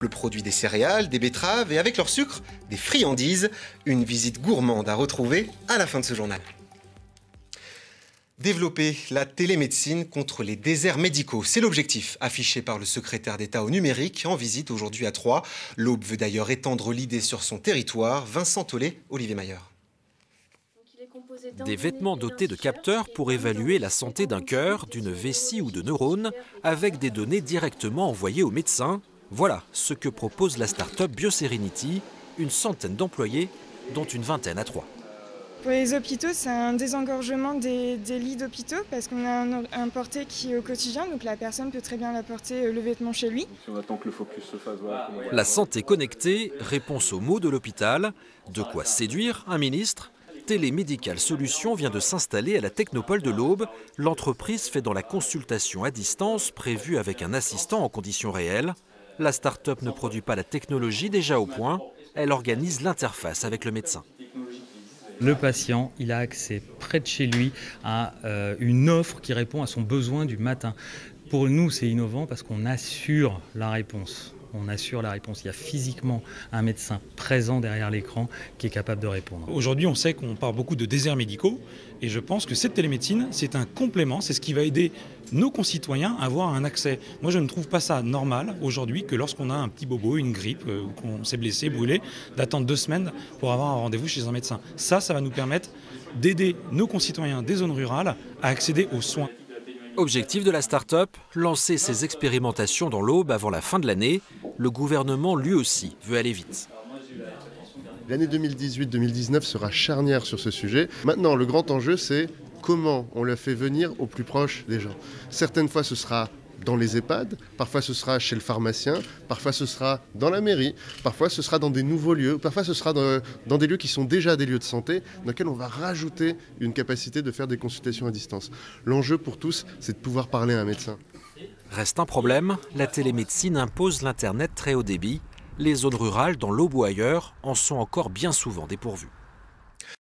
Le produit des céréales, des betteraves et avec leur sucre, des friandises. Une visite gourmande à retrouver à la fin de ce journal. Développer la télémédecine contre les déserts médicaux, c'est l'objectif affiché par le secrétaire d'État au numérique en visite aujourd'hui à Troyes. L'Aube veut d'ailleurs étendre l'idée sur son territoire. Vincent Tollet, Olivier Mayer. Des vêtements dotés de capteurs pour évaluer la santé d'un cœur, d'une vessie ou de neurones, avec des données directement envoyées aux médecins. Voilà ce que propose la start-up BioSerenity, une centaine d'employés, dont une vingtaine à Troyes. Pour les hôpitaux, c'est un désengorgement des lits d'hôpitaux parce qu'on a un porté qui est au quotidien, donc la personne peut très bien apporter le vêtement chez lui. Si on attend que le focus se fasse, voilà. La santé connectée, réponse aux maux de l'hôpital, de quoi séduire un ministre. Télémédical Solutions vient de s'installer à la Technopole de l'Aube. L'entreprise fait dans la consultation à distance prévue avec un assistant en conditions réelles. La start-up ne produit pas la technologie déjà au point, elle organise l'interface avec le médecin. Le patient, il a accès près de chez lui à une offre qui répond à son besoin du matin. Pour nous, c'est innovant parce qu'on assure la réponse. On assure la réponse. Il y a physiquement un médecin présent derrière l'écran qui est capable de répondre. Aujourd'hui, on sait qu'on parle beaucoup de déserts médicaux et je pense que cette télémédecine, c'est un complément, c'est ce qui va aider nos concitoyens à avoir un accès. Moi, je ne trouve pas ça normal aujourd'hui que lorsqu'on a un petit bobo, une grippe, ou qu'on s'est blessé, brûlé, d'attendre 2 semaines pour avoir un rendez-vous chez un médecin. Ça va nous permettre d'aider nos concitoyens des zones rurales à accéder aux soins. Objectif de la start-up, lancer ses expérimentations dans l'Aube avant la fin de l'année. Le gouvernement, lui aussi, veut aller vite. L'année 2018-2019 sera charnière sur ce sujet. Maintenant, le grand enjeu, c'est comment on le fait venir au plus proche des gens. Certaines fois, ce sera dans les EHPAD, parfois ce sera chez le pharmacien, parfois ce sera dans la mairie, parfois ce sera dans des nouveaux lieux, parfois ce sera dans des lieux qui sont déjà des lieux de santé, dans lesquels on va rajouter une capacité de faire des consultations à distance. L'enjeu pour tous, c'est de pouvoir parler à un médecin. Reste un problème, la télémédecine impose l'Internet très haut débit. Les zones rurales, dans l'Aube ou ailleurs, en sont encore bien souvent dépourvues.